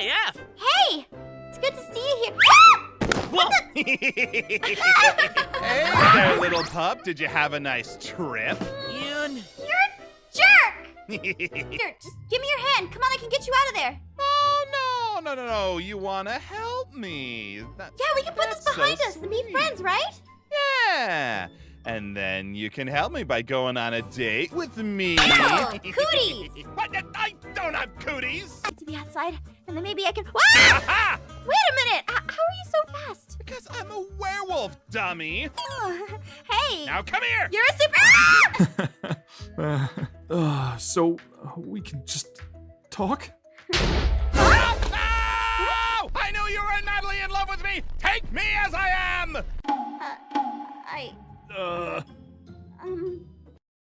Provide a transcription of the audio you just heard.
Hey, F! Hey! It's good to see you here. Whoa! Hey there, little pup. Did you have a nice trip? Ian. You're a jerk! Here, just give me your hand. Come on, I can get you out of there. Oh, no. You want to help me. Yeah, we can put this behind us and be friends, right? Yeah. And then you can help me by going on a date with me. Oh, cooties! What? I don't have cooties. To the outside, and then maybe I can. Ah! Wait a minute! How are you so fast? Because I'm a werewolf, dummy. Oh, hey! Now come here. You're a super. So we can just talk? Oh! I knew you were madly in love with me. Take me as I am.